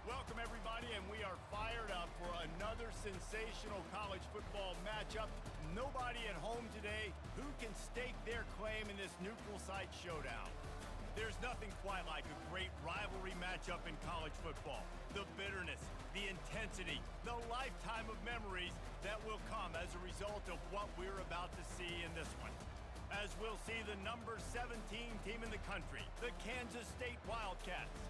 Welcome, everybody, and we are fired up for another sensational college football matchup. Nobody at home today who can stake their claim in this neutral site showdown. There's nothing quite like a great rivalry matchup in college football. The bitterness, the intensity, the lifetime of memories that will come as a result of what we're about to see in this one. As we'll see the number 17 team in the country, the Kansas State Wildcats,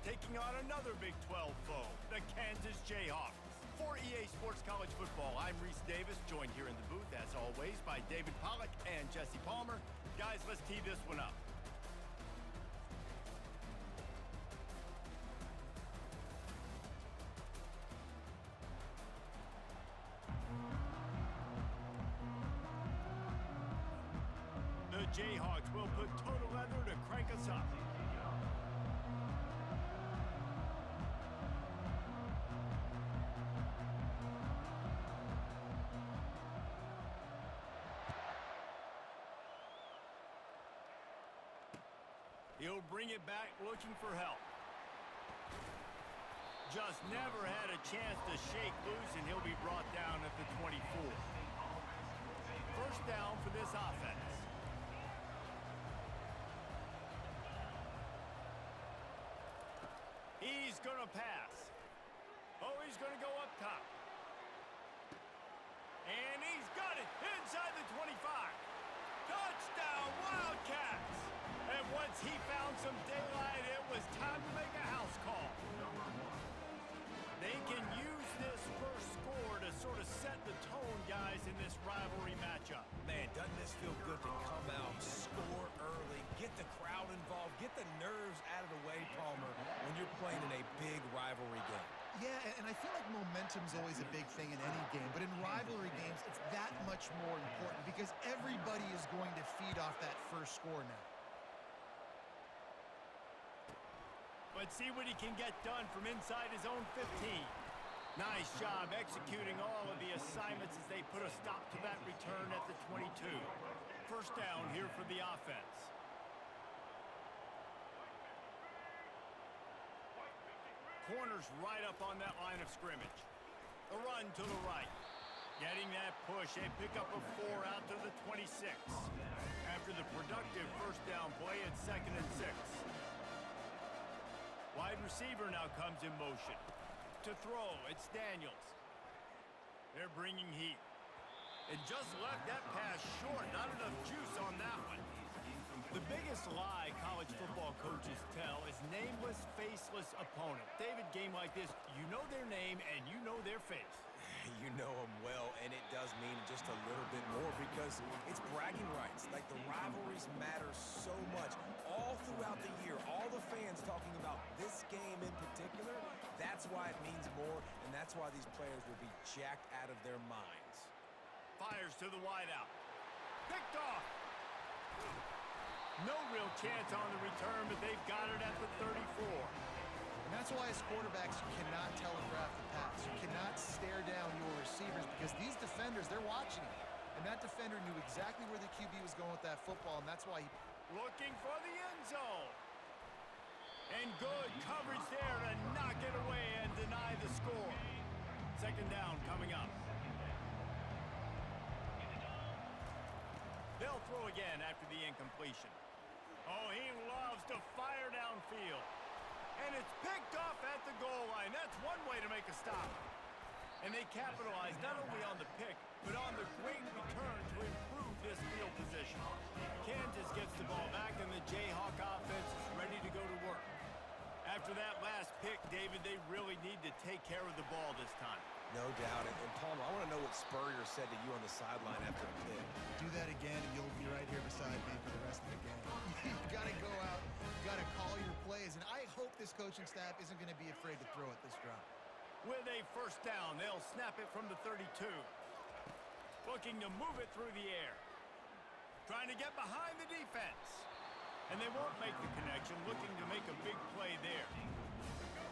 taking on another Big 12 foe, the Kansas Jayhawks. For EA Sports College Football, I'm Reese Davis, joined here in the booth, as always, by David Pollack and Jesse Palmer. Guys, let's tee this one up. The Jayhawks will put total leather to crank us up. He'll bring it back looking for help. Just never had a chance to shake loose, and he'll be brought down at the 24. First down for this offense. He's going to pass. Oh, he's going to go up top. And he's got it inside the 25. Touchdown, Wildcats! And once he found some daylight, it was time to make a house call. They can use this first score to sort of set the tone, guys, in this rivalry matchup. Man, doesn't this feel good to come out, score early, get the crowd involved, get the nerves out of the way, Palmer, when you're playing in a big rivalry game? Yeah, and I feel like momentum's always a big thing in any game, but in rivalry games, it's that much more important because everybody is going to feed off that first score now. Let's see what he can get done from inside his own 15. Nice job executing all of the assignments as they put a stop to that return at the 22. First down here for the offense. Corners right up on that line of scrimmage. The run to the right. Getting that push, a pickup of 4 out to the 26. After the productive first down play at 2nd and 6. Wide receiver now comes in motion. To throw, it's Daniels. They're bringing heat. It just left that pass short. Not enough juice on that one. The biggest lie college football coaches tell is nameless, faceless opponent. David, game like this, you know their name and you know their face. You know them well, and it does mean just a little bit more because it's bragging rights. Like, the rivalries matter so much. All throughout the year, all the fans talking about this game in particular, that's why it means more, and that's why these players will be jacked out of their minds. Fires to the wideout. Picked off. No real chance on the return, but they've got it at the 34. And that's why as quarterbacks, you cannot telegraph the pass. You cannot stare down your receivers because these defenders, they're watching it. And that defender knew exactly where the QB was going with that football, and that's why he... Looking for the end zone. And good coverage there to knock it away and deny the score. Second down coming up. They'll throw again after the incompletion. Oh, he loves to fire downfield. And it's picked off at the goal line. That's one way to make a stop. And they capitalize not only on the pick, but on the great return to improve this field position. Kansas gets the ball back, and the Jayhawk offense is ready to go to work. After that last pick, David, they really need to take care of the ball this time. No doubt. And Palmer, I want to know what Spurrier said to you on the sideline after the pick. Do that again, and you'll be right here beside me for the rest of the game. You got to go out, you got to call your plays, and I hope this coaching staff isn't going to be afraid to throw it this drive. With a first down, they'll snap it from the 32. Looking to move it through the air. Trying to get behind the defense. And they won't make the connection, looking to make a big play there.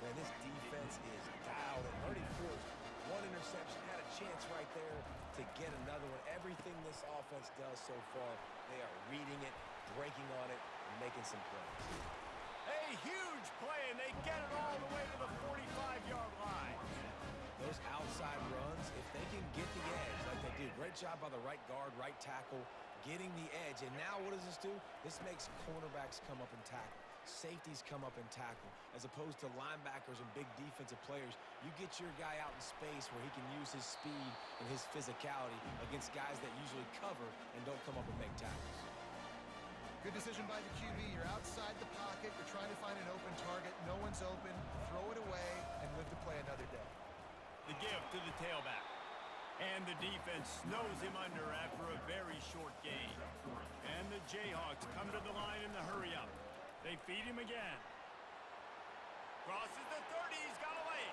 Man, this defense is dialed and already forced one interception, had a chance right there to get another one. Everything this offense does so far, they are reading it, breaking on it, and making some plays. A a huge play, and they get it all the way to the 45-yard line. Those outside runs, if they can get the edge like they do, great job by the right guard, right tackle, getting the edge. And now what does this do? This makes cornerbacks come up and tackle. Safeties come up and tackle. As opposed to linebackers and big defensive players, you get your guy out in space where he can use his speed and his physicality against guys that usually cover and don't come up and make tackles. Good decision by the QB. You're outside the pocket. You're trying to find an open target. No one's open. Throw it away and live to play another day. The give to the tailback. And the defense snows him under after a very short gain. And the Jayhawks come to the line in the hurry-up. They feed him again. Crosses the 30. He's got away.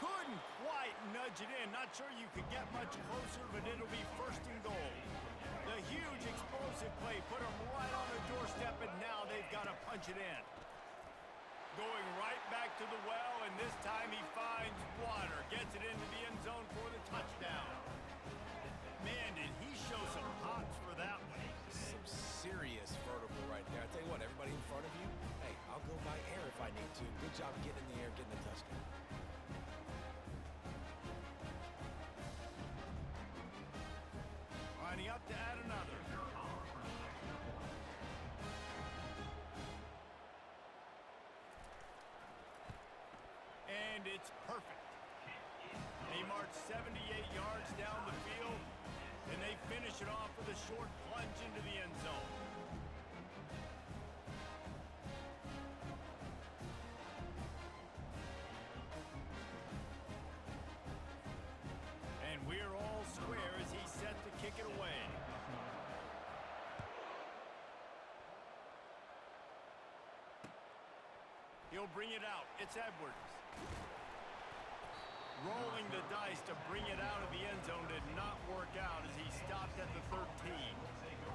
Couldn't quite nudge it in. Not sure you could get much closer, but it'll be first and goal. The huge explosive play put him right on the doorstep, and now they've got to punch it in. Going right back to the well, and this time he finds water. Gets it into the end zone for the touchdown. Man, did he show some hops for that one. Some serious vertical right there. I tell you what, everybody in front of you, hey, I'll go by air if I need to. Good job getting in the air, getting the touchdown. Lining up to add another. And it's perfect. They march 78 yards down the field, and they finish it off with a short plunge into the end zone. And we're all square as he's set to kick it away. He'll bring it out. It's Edwards. Rolling the dice to bring it out of the end zone did not work out as he stopped at the 13.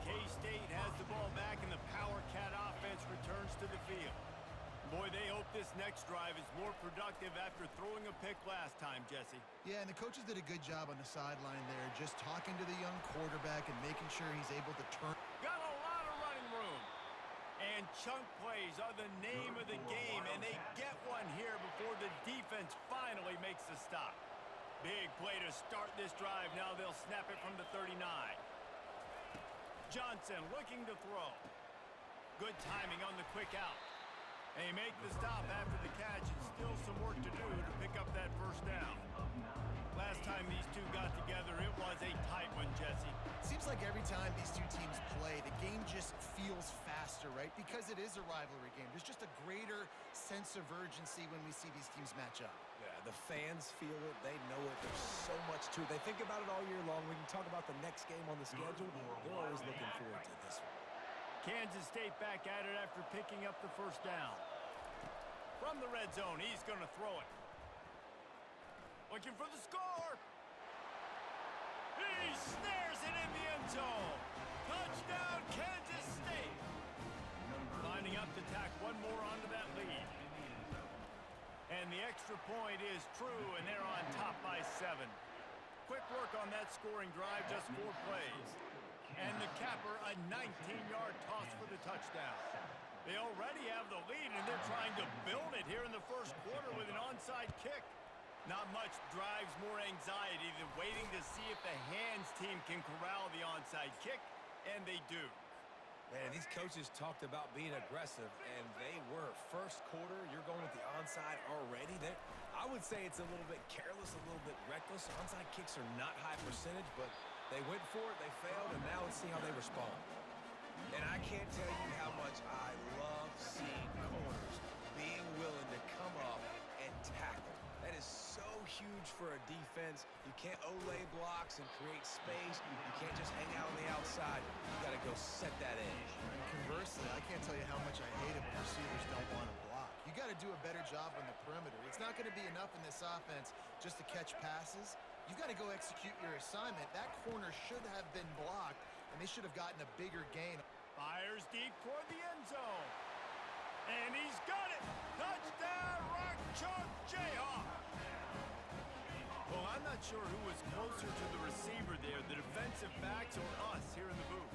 K-State has the ball back, and the Power Cat offense returns to the field. Boy, they hope this next drive is more productive after throwing a pick last time, Jesse. Yeah, and the coaches did a good job on the sideline there, just talking to the young quarterback and making sure he's able to turn. Got a lot of running room. And chunk plays are the name of the game, and they get one here before the defense finally makes the stop. Big play to start this drive. Now they'll snap it from the 39. Johnson looking to throw. Good timing on the quick out. They make the stop after the catch, and still some work to do to pick up that first down. Last time these two got together, it was a tight one, Jesse. Seems like every time these two teams play, the game just feels faster, right? Because it is a rivalry game. There's just a greater sense of urgency when we see these teams match up. Yeah, the fans feel it. They know it. There's so much to it. They think about it all year long. We can talk about the next game on the schedule. They're always looking forward to this one. Kansas State back at it after picking up the first down. From the red zone, he's going to throw it. Looking for the score. He snares it in the end zone. Touchdown, Kansas State. Lining up to tack one more onto that lead. And the extra point is true, and they're on top by 7. Quick work on that scoring drive, just 4 plays. And the capper, a 19-yard toss for the touchdown. They already have the lead, and they're trying to build it here in the first quarter with an onside kick. Not much drives more anxiety than waiting to see if the hands team can corral the onside kick, and they do. Man, these coaches talked about being aggressive, and they were. First quarter, you're going with the onside already. I would say it's a little bit careless, a little bit reckless. Onside kicks are not high percentage, but they went for it, they failed, and now let's see how they respond. And I can't tell you how much I love seeing corners being willing to come up and tackle. That is so huge for a defense. You can't olay blocks and create space. You can't just hang out on the outside. You got to go set that edge. And conversely, I can't tell you how much I hate it when receivers don't want to block. You got to do a better job on the perimeter. It's not going to be enough in this offense just to catch passes. You've got to go execute your assignment. That corner should have been blocked, and they should have gotten a bigger gain. Fires deep toward the end zone. And he's got it. Touchdown, Rock Chalk Jayhawk. Well, I'm not sure who was closer to the receiver there, the defensive backs or us here in the booth.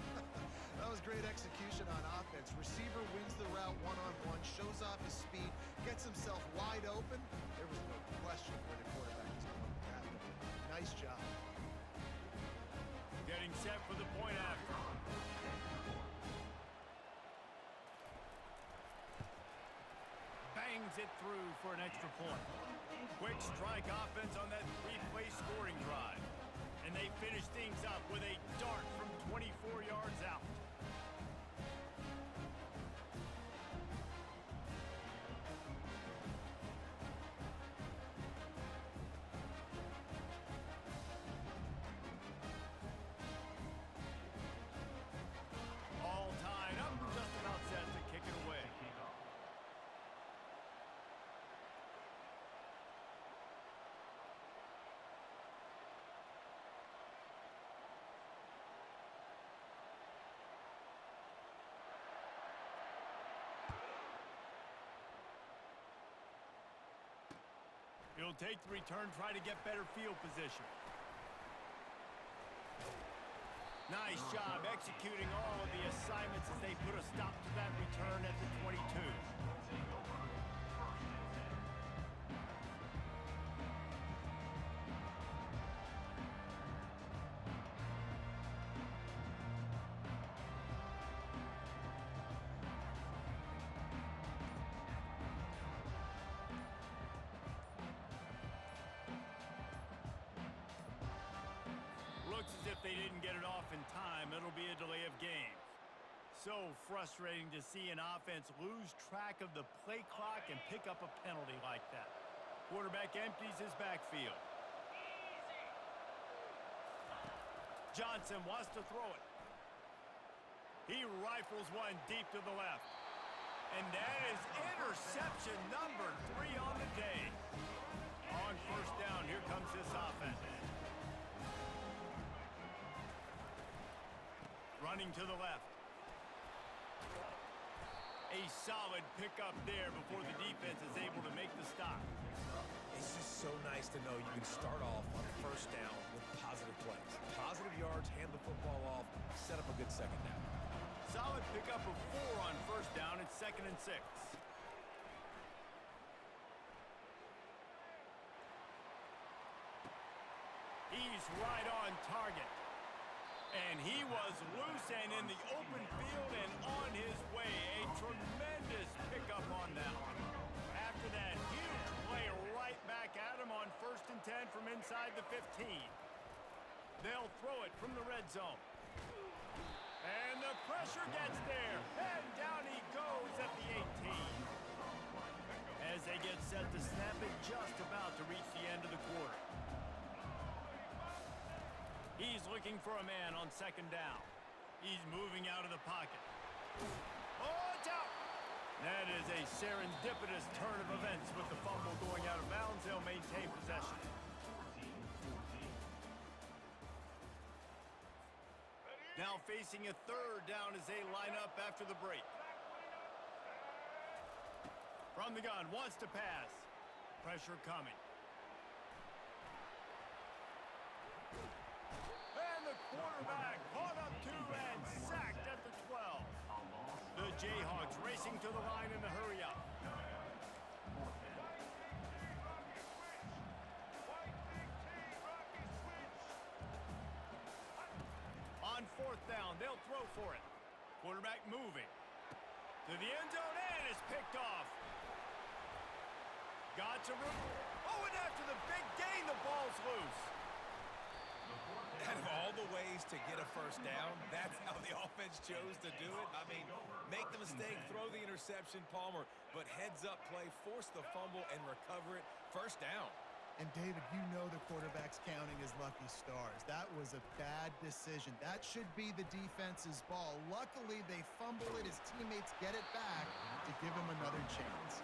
That was great execution on offense. Receiver wins the route one-on-one, shows off his speed, gets himself wide open. There was no question where the quarterback was going with that. Nice job. Getting set for the point after. Bangs it through for an extra point. Quick strike offense on that three-play scoring drive. And they finish things up with a dart from 24 yards out. All tied up, just about set to kick it away. He'll take the return, try to get better field position. Nice job executing all of the assignments as they put a stop to that return at the 22. Looks as if they didn't get it off in time. It'll be a delay of game. So frustrating to see an offense lose track of the play clock and pick up a penalty like that. Quarterback empties his backfield. Johnson wants to throw it. He rifles one deep to the left. And that is interception number 3 on the day. On first down, here comes this offense. Running to the left. A solid pickup there before the defense is able to make the stop. It's just so nice to know you can start off on first down with positive plays. Positive yards, hand the football off, set up a good second down. Solid pickup of 4 on first down. It's 2nd and 6. He's right on target. And he was loose and in the open field and on his way. A tremendous pickup on that one. After that huge play right back at him on 1st and 10 from inside the 15. They'll throw it from the red zone. And the pressure gets there. And down he goes at the 18. As they get set to snap it, just about to reach the end of the quarter. He's looking for a man on 2nd down. He's moving out of the pocket. Oh, it's out! That is a serendipitous turn of events with the fumble going out of bounds. They'll maintain possession. Now facing a 3rd down as they line up after the break. From the gun, wants to pass. Pressure coming. Quarterback caught up to and sacked at the 12. The Jayhawks racing to the line in a hurry up. On 4th down, they'll throw for it. Quarterback moving. To the end zone and is picked off. Got to room. Oh, and after the big gain, the ball's loose. Out of all the ways to get a first down, that's how the offense chose to do it. I mean, make the mistake, throw the interception, Palmer, but heads-up play, force the fumble, and recover it. First down. And, David, you know the quarterback's counting his lucky stars. That was a bad decision. That should be the defense's ball. Luckily, they fumble it. His teammates get it back to give him another chance.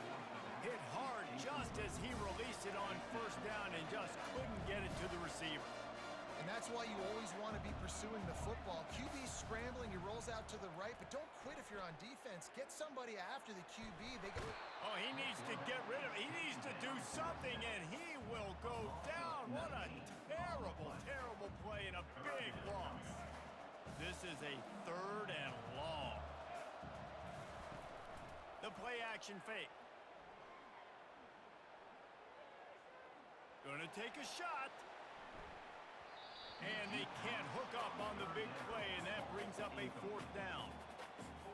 Hit hard just as he released it on 1st down and just couldn't get it to the receiver. And that's why you always want to be pursuing the football. QB's scrambling, he rolls out to the right, but don't quit if you're on defense. Get somebody after the QB. Oh, he needs to get rid of it. He needs to do something, and he will go down. What a terrible, terrible play and a big loss. This is a 3rd and long. The play action fake. Gonna take a shot. And they can't hook up on the big play, and that brings up a 4th down.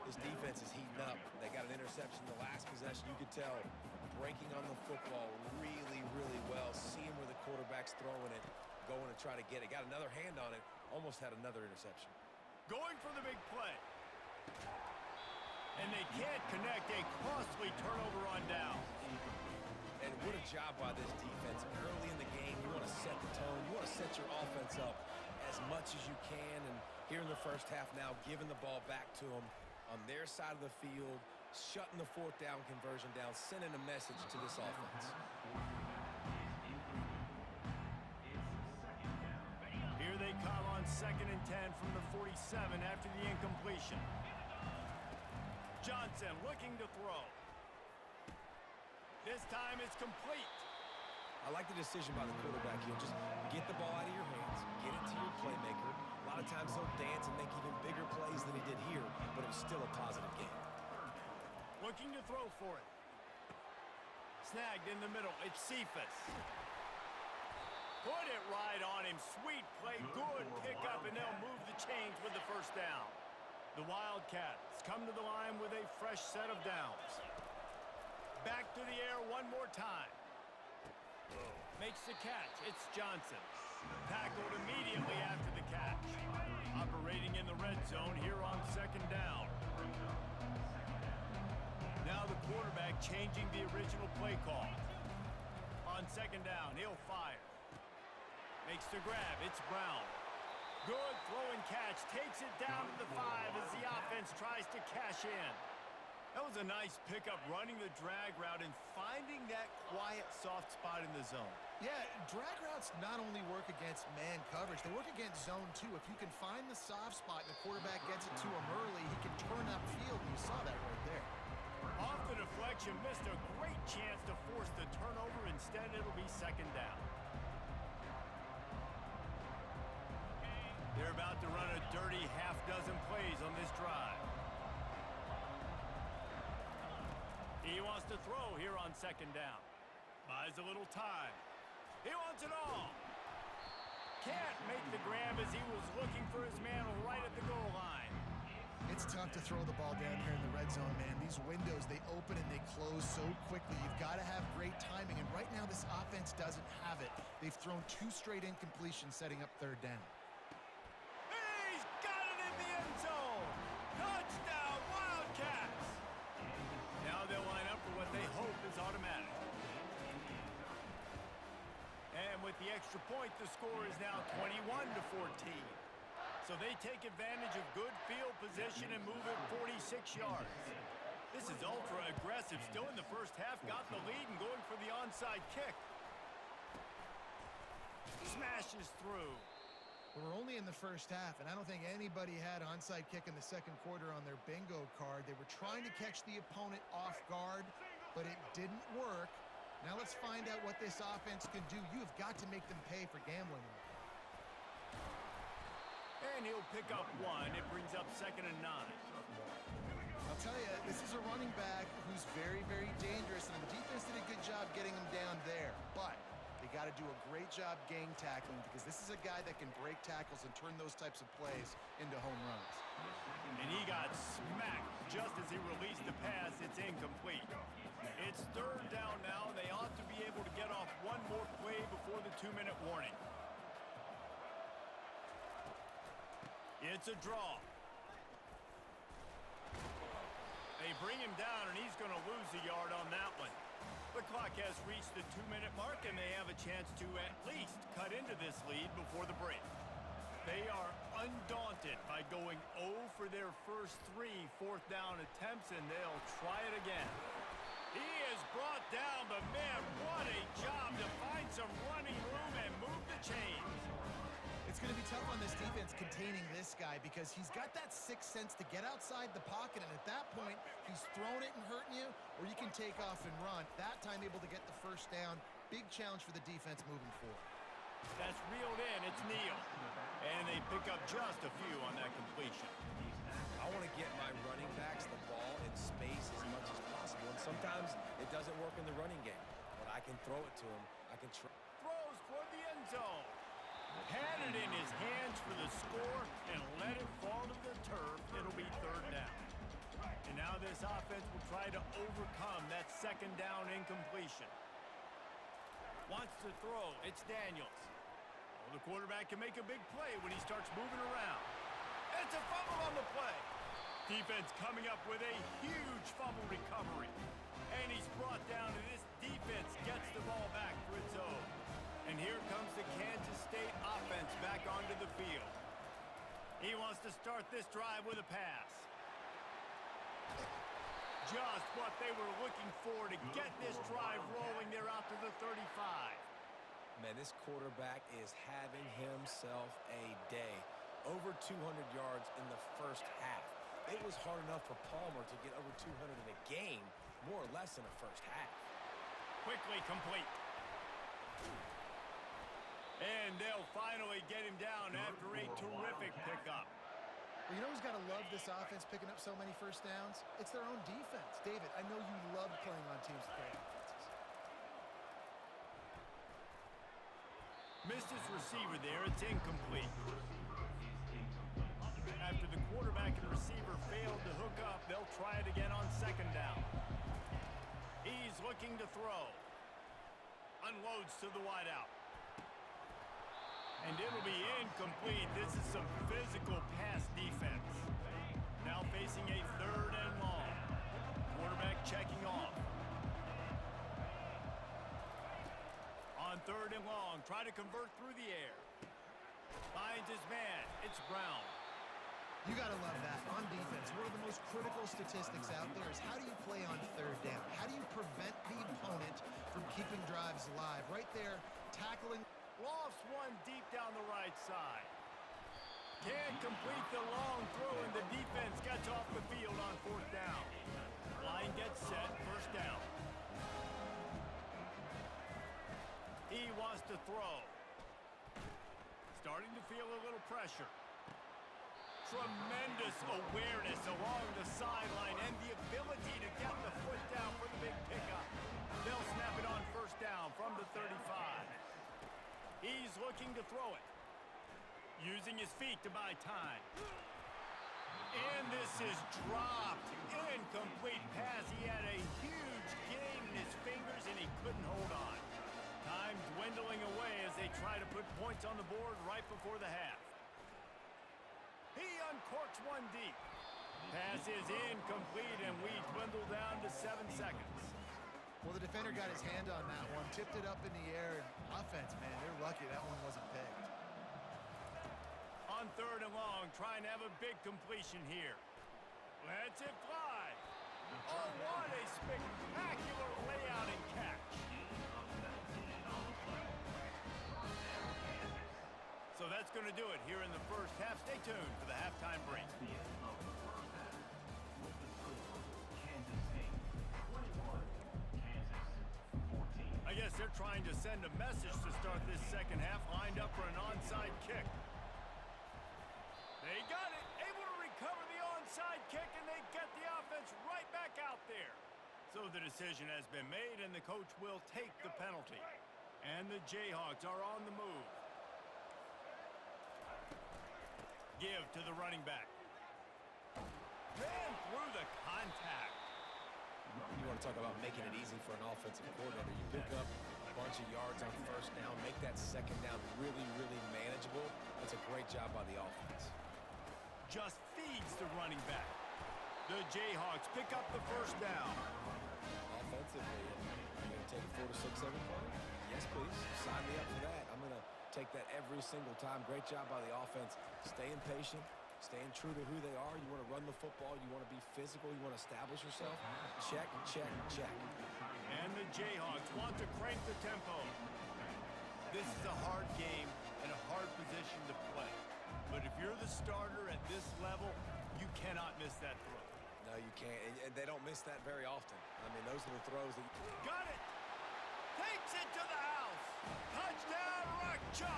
This defense is heating up. They got an interception the last possession. You could tell breaking on the football really, really well. Seeing where the quarterback's throwing it, going to try to get it. Got another hand on it. Almost had another interception. Going for the big play. And they can't connect. A costly turnover on down. And what a job by this defense. Early in the game, you want to set the tone. You want to set your offense up as much as you can. And here in the first half now, giving the ball back to them on their side of the field, shutting the 4th down conversion down, sending a message to this offense. Here they come on 2nd and 10 from the 47 after the incompletion. Johnson looking to throw. This time it's complete. I like the decision by the quarterback here. Just get the ball out of your hands, get it to your playmaker. A lot of times he'll dance and make even bigger plays than he did here, but it was still a positive game. Looking to throw for it. Snagged in the middle. It's Cephas. Put it right on him. Sweet play. Good pickup, and they'll move the chains with the 1st down. The Wildcats come to the line with a fresh set of downs. Back to the air one more time. Makes the catch. It's Johnson. Tackled immediately after the catch. Operating in the red zone here on 2nd down. Now the quarterback changing the original play call. On 2nd down, he'll fire. Makes the grab. It's Brown. Good throwing catch. Takes it down to the 5 as the offense tries to cash in. That was a nice pickup, running the drag route and finding that quiet, soft spot in the zone. Yeah, drag routes not only work against man coverage, they work against zone too. If you can find the soft spot and the quarterback gets it to him early, he can turn upfield, and you saw that right there. Off the deflection, missed a great chance to force the turnover. Instead, it'll be 2nd down. They're about to run a dirty half-dozen plays on this drive. He wants to throw here on 2nd down. Buys a little time. He wants it all. Can't make the grab as he was looking for his man right at the goal line. It's tough to throw the ball down here in the red zone, man. These windows, they open and they close so quickly. You've got to have great timing, and right now this offense doesn't have it. They've thrown 2 straight incompletions setting up 3rd down. He's got it in the end zone. Touchdown, Wildcats. Now they'll line up for what they hope is automatic. And with the extra point, the score is now 21-14. So they take advantage of good field position and move it 46 yards. This is ultra aggressive. Still in the first half, got the lead and going for the onside kick. Smashes through. We're only in the first half, and I don't think anybody had onside kick in the 2nd quarter on their bingo card. They were trying to catch the opponent off guard, but it didn't work. Now let's find out what this offense can do. You have got to make them pay for gambling. And he'll pick up 1. It brings up 2nd and 9. I'll tell you, this is a running back who's very, very dangerous, and the defense did a good job getting him down there. But they got to do a great job gang tackling, because this is a guy that can break tackles and turn those types of plays into home runs. And he got smacked just as he released the pass. It's incomplete. It's 3rd down now. They ought to be able to get off one more play before the 2-minute warning. It's a draw. They bring him down, and he's going to lose a yard on that one. The clock has reached the 2-minute mark, and they have a chance to at least cut into this lead before the break. They are undaunted by going 0 for their first 3 4th down attempts, and they'll try it again. He is brought down, but man, what a job to find some running room and move the chains. It's going to be tough on this defense containing this guy, because he's got that sixth sense to get outside the pocket, and at that point, he's throwing it and hurting you, or you can take off and run. That time able to get the 1st down. Big challenge for the defense moving forward. That's reeled in. It's Neal. And they pick up just a few on that completion. I want to get my running backs the ball in space as much as possible. And sometimes it doesn't work in the running game. But I can throw it to him. I can try. Throws for the end zone. Had it in his hands for the score and let it fall to the turf. It'll be third down. And now this offense will try to overcome that second down incompletion. Wants to throw. It's Daniels. Well, the quarterback can make a big play when he starts moving around. It's a fumble on the play. Defense coming up with a huge fumble recovery. And he's brought down, and this defense gets the ball back for its own. And here comes the Kansas State offense back onto the field. He wants to start this drive with a pass. Just what they were looking for to get this drive rolling there out to the 35. Man, this quarterback is having himself a day. Over 200 yards in the first half. It was hard enough for Palmer to get over 200 in a game, more or less in the first half. Quickly complete. And they'll finally get him down after a terrific pickup. Well, you know who's got to love this offense picking up so many first downs? It's their own defense. David, I know you love playing on teams with great offenses. Missed his receiver there. It's incomplete. After the quarterback and receiver failed to hook up, they'll try it again on second down. He's looking to throw. Unloads to the wideout. And it'll be incomplete. This is some physical pass defense. Now facing a third and long. Quarterback checking off. On third and long, try to convert through the air. Finds his man. It's Brown. You got to love that. On defense, one of the most critical statistics out there is how do you play on third down? How do you prevent the opponent from keeping drives alive? Right there, tackling. Lofts one deep down the right side. Can't complete the long throw, and the defense gets off the field on fourth down. Line gets set, first down. He wants to throw. Starting to feel a little pressure. Tremendous awareness along the sideline and the ability to get the foot down for the big pickup. They'll snap it on first down from the 35. He's looking to throw it. Using his feet to buy time. And this is dropped. Incomplete pass. He had a huge gain in his fingers and he couldn't hold on. Time dwindling away as they try to put points on the board right before the half. He uncorks one deep. Pass is incomplete and we dwindle down to 7 seconds. Well, the defender got his hand on that one, tipped it up in the air, and offense, man, they're lucky that one wasn't picked. On third and long, trying to have a big completion here. Lets it fly. Oh, what a spectacular layout and catch. So that's going to do it here in the first half. Stay tuned for the halftime break. I guess they're trying to send a message to start this second half, lined up for an onside kick. They got it, able to recover the onside kick, and they get the offense right back out there. So the decision has been made, and the coach will take the penalty. And the Jayhawks are on the move. Give to the running back. Ran through the contact. You want to talk about making it easy for an offensive coordinator. You pick up a bunch of yards on first down, make that second down really, really manageable. That's a great job by the offense. Just feeds the running back. The Jayhawks pick up the first down. Offensively, you're going to take a 4 to 6, 7 point? Yes, please. Sign me up for that. I'm going to take that every single time. Great job by the offense. Staying patient. Staying true to who they are. You want to run the football. You want to be physical. You want to establish yourself. Check, check, check. And the Jayhawks want to crank the tempo. This is a hard game and a hard position to play. But if you're the starter at this level, you cannot miss that throw. No, you can't. And they don't miss that very often. I mean, those are the throws that... Got it! Takes it to the house! Touchdown, Rock Chalk!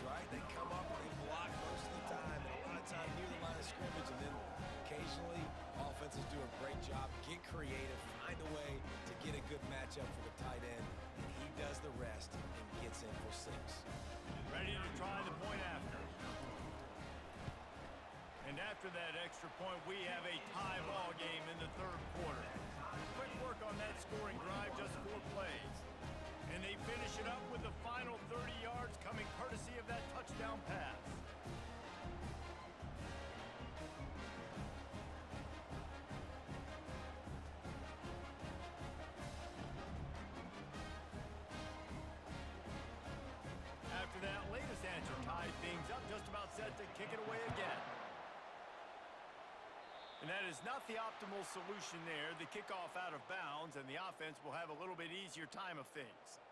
right? They come up and they block most of the time, and a lot of time near the line of scrimmage, and then occasionally offenses do a great job, get creative, find a way to get a good matchup for the tight end, and he does the rest and gets in for 6. Ready to try the point after. And after that extra point, we have a tie ball game in the third quarter. Quick work on that scoring drive, just 4 plays. And they finish it up with the final 30 yards coming courtesy of that touchdown pass. After that latest answer tied things up, just about set to kick it away again. And that is not the optimal solution there. The kickoff out of bounds, and the offense will have a little bit easier time of things.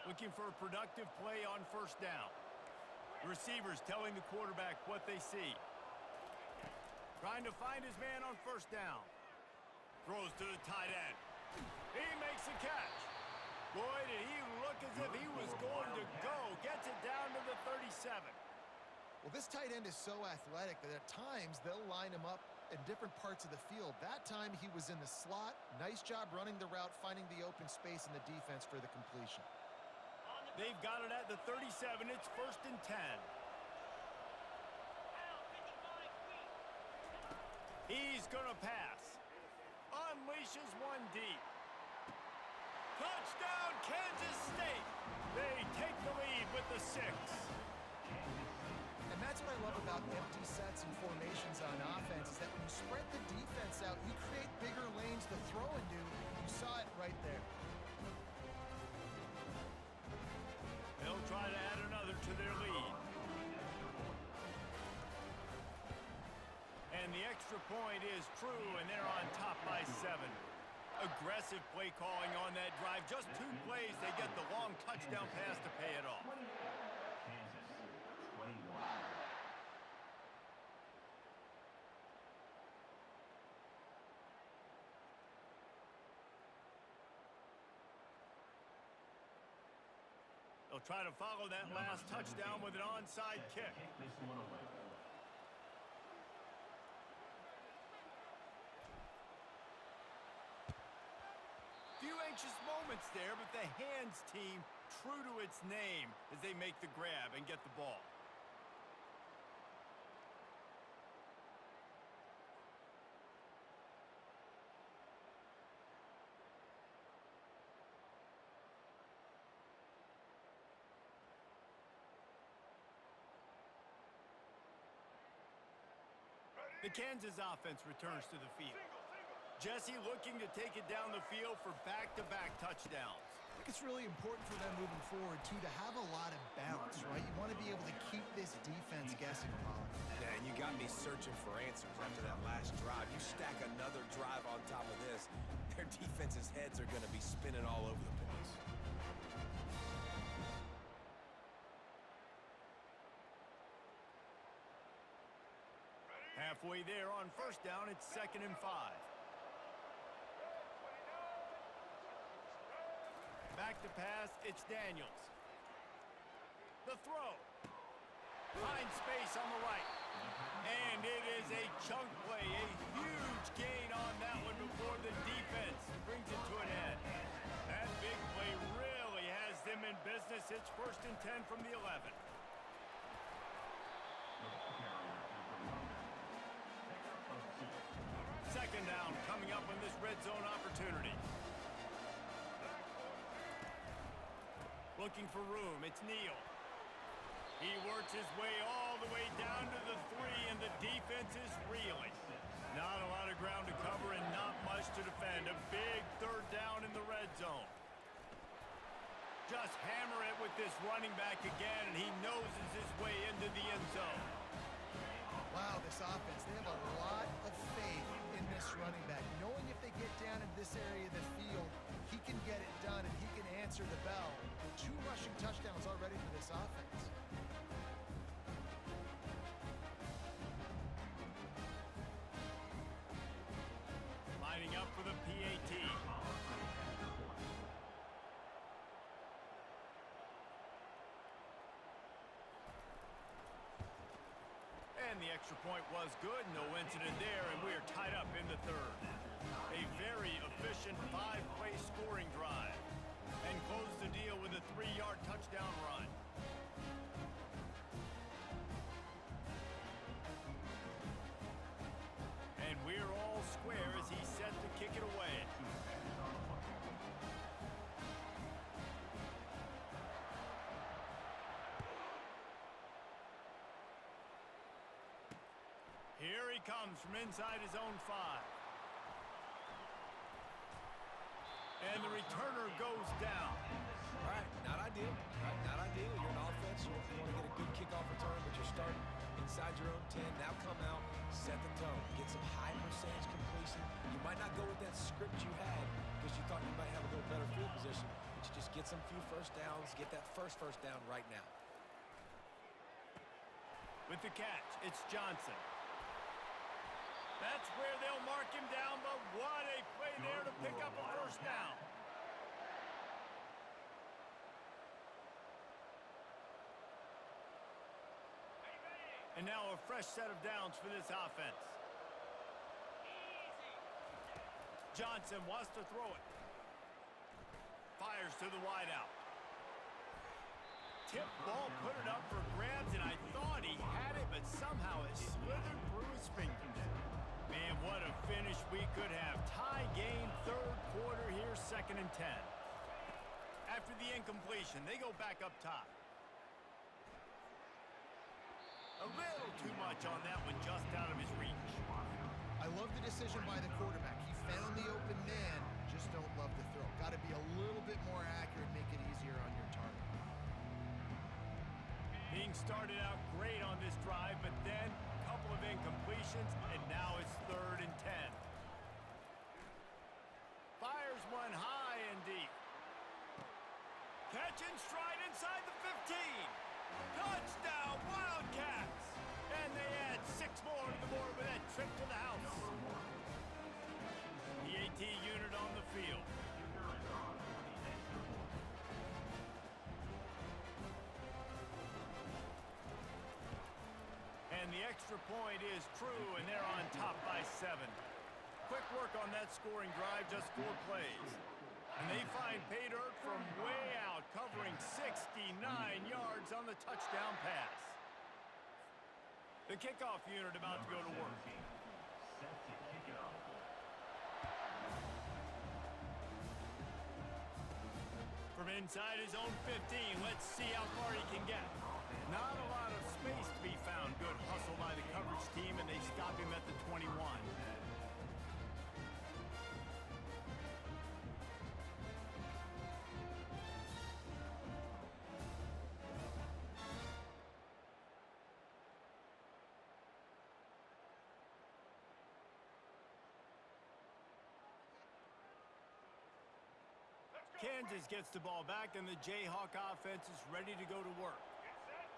Looking for a productive play on first down. The receivers telling the quarterback what they see. Trying to find his man on first down. Throws to the tight end. He makes the catch. Boy, did he look as if he was going to go. Gets it down to the 37. Well, this tight end is so athletic that at times they'll line him up in different parts of the field. That time he was in the slot. Nice job running the route, finding the open space in the defense for the completion. They've got it at the 37. It's 1st and 10. He's going to pass. Unleashes one deep. Touchdown, Kansas State. They take the lead with the 6. And that's what I love about empty sets and formations on offense is that when you spread the defense out, you create bigger lanes to throw into. You saw it right there. They'll try to add another to their lead. And the extra point is true, and they're on top by 7. Aggressive play calling on that drive. Just 2 plays, they get the long touchdown pass to pay it off. They'll try to follow that last touchdown with an onside kick. Few anxious moments there, but the hands team true to its name as they make the grab and get the ball. The Kansas offense returns to the field. Jesse looking to take it down the field for back-to-back touchdowns. I think it's really important for them moving forward, too, to have a lot of bounce, right? You want to be able to keep this defense guessing, Colin. Yeah, and you got me searching for answers after that last drive. You stack another drive on top of this, their defense's heads are going to be spinning all over the place. Halfway there on first down, it's 2nd and 5. Back to pass, it's Daniels. The throw. Finds space on the right. And it is a chunk play, a huge gain on that one before the defense brings it to an end. That big play really has them in business. It's 1st and 10 from the 11. Second down coming up on this red zone opportunity. Looking for room, it's Neal. He works his way all the way down to the 3, and the defense is reeling. Not a lot of ground to cover and not much to defend. A big 3rd down in the red zone. Just hammer it with this running back again, and he noses his way into the end zone. Wow, this offense, they have a lot of faith in this running back. Knowing if they get down in this area of the field, he can get it done and he can answer the bell. 2 rushing touchdowns already for this offense. And the extra point was good. No incident there, and we are tied up in the third. A very efficient 5-play scoring drive. And close the deal with a 3-yard touchdown run. And we're all square as he's set to kick it away. Here he comes from inside his own 5. And the returner goes down. All right, not ideal. Not ideal. You're an offense. You want to get a good kickoff return, but you're starting inside your own 10. Now come out, set the tone. Get some high percentage completion. You might not go with that script you had because you thought you might have a little better field position, but you just get some few first downs, get that first down right now. With the catch, it's Johnson. That's where they'll mark him down, but what a play there to pick up a first down. And now a fresh set of downs for this offense. Johnson wants to throw it. Fires to the wideout. Tip ball, put it up for grabs, and I thought he had it, but somehow it slithered through his fingers. Man, what a finish we could have. Tie game, third quarter here, 2nd and 10. After the incompletion, they go back up top. A little too much on that one, just out of his reach. I love the decision by the quarterback. He found the open man, just don't love the throw. Got to be a little bit more accurate, make it easier on your target. Being started out great on this drive, but then a couple of incompletions, and now it's 3rd and 10. Fires one high and deep. Catch and stride inside the 15. Touchdown, Wildcats! And they add 6 more to the board with that trip to the house. The AT unit on the field. And the extra point is true, and they're on top by 7. Quick work on that scoring drive, just 4 plays. And they find pay dirt from way out, covering 69 yards on the touchdown pass. The kickoff unit about to go to work. From inside his own 15, let's see how far he can get. Not a lot of space to be found. Good hustle by the coverage team, and they stop him at the 21. Kansas gets the ball back, and the Jayhawk offense is ready to go to work.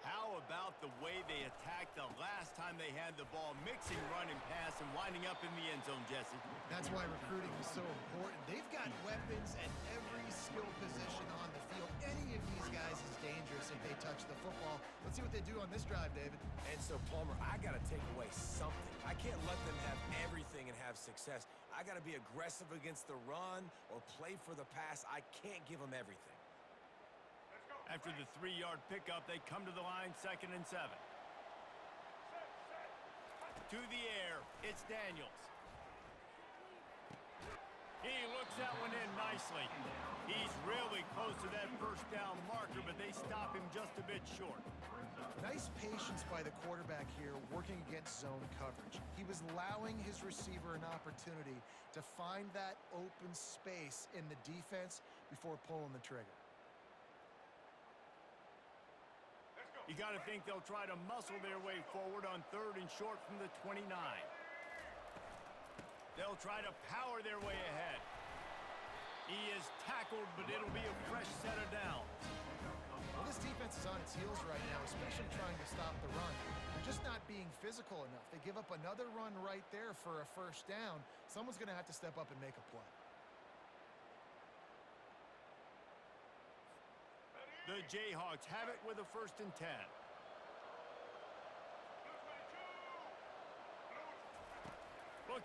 How about the way they attacked the last time they had the ball, mixing run and pass and winding up in the end zone, Jesse? That's why recruiting is so important. They've got weapons at every skill position on the field. Any of these guys is dangerous if they touch the football. Let's see what they do on this drive, David. And so, Palmer, I got to take away something. I can't let them have everything and have success. I got to be aggressive against the run or play for the pass. I can't give them everything. After the 3-yard pickup, they come to the line, 2nd and 7. To the air, it's Daniels. He looks that one in nicely. He's really close to that first down marker, but they stop him just a bit short. Nice patience by the quarterback here, working against zone coverage. He was allowing his receiver an opportunity to find that open space in the defense before pulling the trigger. You got to think they'll try to muscle their way forward on 3rd and short from the 29. They'll try to power their way ahead. He is tackled, but it'll be a fresh set of downs. Well, this defense is on its heels right now, especially trying to stop the run. They're just not being physical enough. They give up another run right there for a first down. Someone's going to have to step up and make a play. The Jayhawks have it with a 1st and 10.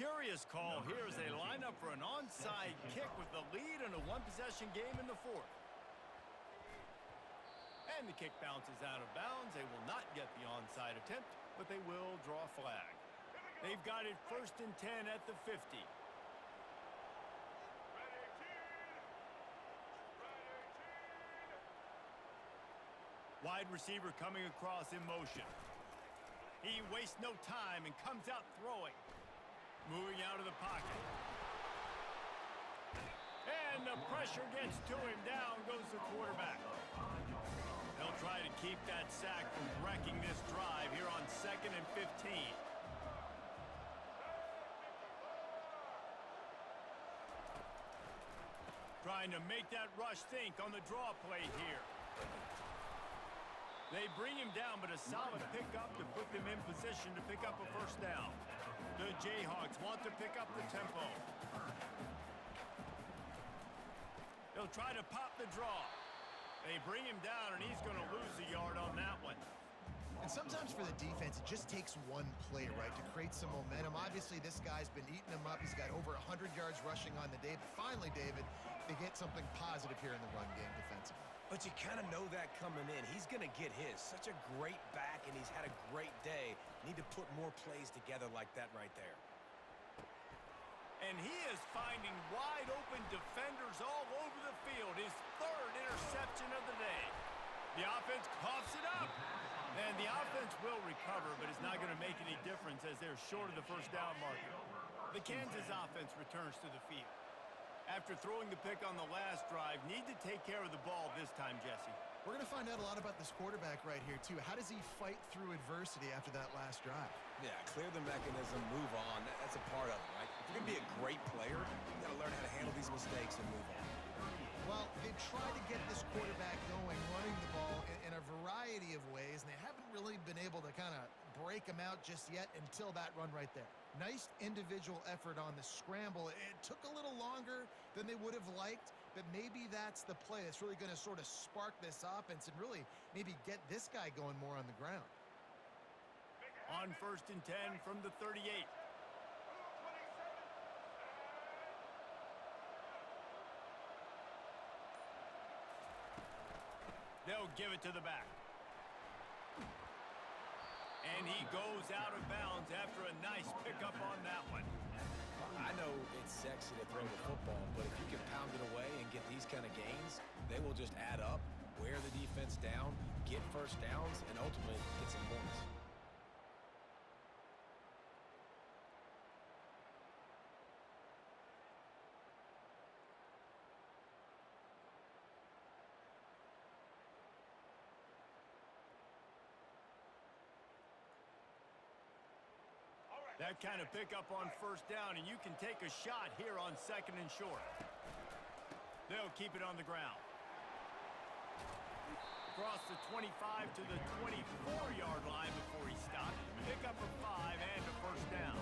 Curious call here as they line up for an onside kick with the lead in a one-possession game in the fourth. And the kick bounces out of bounds. They will not get the onside attempt, but they will draw a flag. They've got it 1st and 10 at the 50. Wide receiver coming across in motion. He wastes no time and comes out throwing. Moving out of the pocket. And the pressure gets to him. Down goes the quarterback. They'll try to keep that sack from wrecking this drive here on 2nd and 15. Trying to make that rush think on the draw play here. They bring him down, but a solid pickup to put them in position to pick up a first down. The Jayhawks want to pick up the tempo. They'll try to pop the draw. They bring him down, and he's going to lose a yard on that one. And sometimes for the defense, it just takes one play, right, to create some momentum. Obviously, this guy's been eating them up. He's got over 100 yards rushing on the day. But finally, David, they get something positive here in the run game defensively. But you kind of know that coming in. He's going to get his. Such a great back, and he's had a great day. Need to put more plays together like that right there. And he is finding wide-open defenders all over the field. His 3rd interception of the day. The offense coughs it up. And the offense will recover, but it's not going to make any difference as they're short of the first down marker. The Kansas offense returns to the field. After throwing the pick on the last drive, need to take care of the ball this time, Jesse. We're going to find out a lot about this quarterback right here, too. How does he fight through adversity after that last drive? Yeah, clear the mechanism, move on. That's a part of it, right? If you're going to be a great player, you got to learn how to handle these mistakes and move on. Well, they've tried to get this quarterback going, running the ball in a variety of ways, and they haven't really been able to kind of break him out just yet until that run right there. Nice individual effort on the scramble. It took a little longer than they would have liked, but maybe that's the play that's really going to sort of spark this offense and really maybe get this guy going more on the ground. On 1st and 10 from the 38. They'll give it to the back. And he goes out of bounds after a nice pickup on that one. I know it's sexy to throw the football, but if you can pound it away and get these kind of gains, they will just add up, wear the defense down, get first downs, and ultimately get some points. That kind of pickup on first down, and you can take a shot here on 2nd and short. They'll keep it on the ground. Across the 25 to the 24-yard line before he stopped. Pick up a 5 and a first down.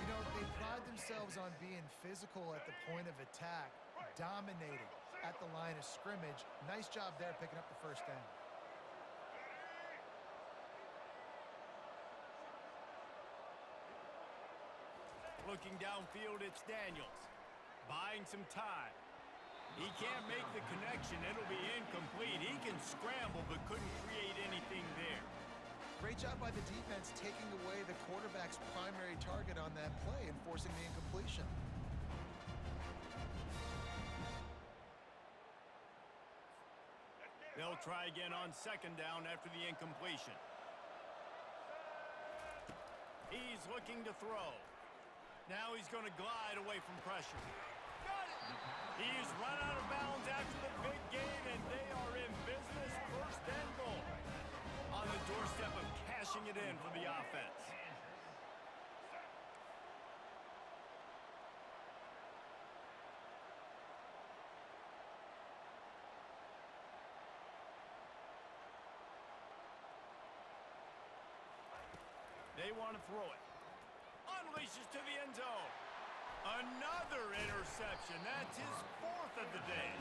You know, they pride themselves on being physical at the point of attack, dominating at the line of scrimmage. Nice job there picking up the first down. Looking downfield, it's Daniels. Buying some time. He can't make the connection. It'll be incomplete. He can scramble, but couldn't create anything there. Great job by the defense taking away the quarterback's primary target on that play and forcing the incompletion. They'll try again on 2nd down after the incompletion. He's looking to throw. Now he's going to glide away from pressure. Got it! He's run out of bounds after the big gain, and they are in business. 1st and goal. On the doorstep of cashing it in for the offense. They want to throw it. Unleashes to the end zone. Another interception. That's his 4th of the day.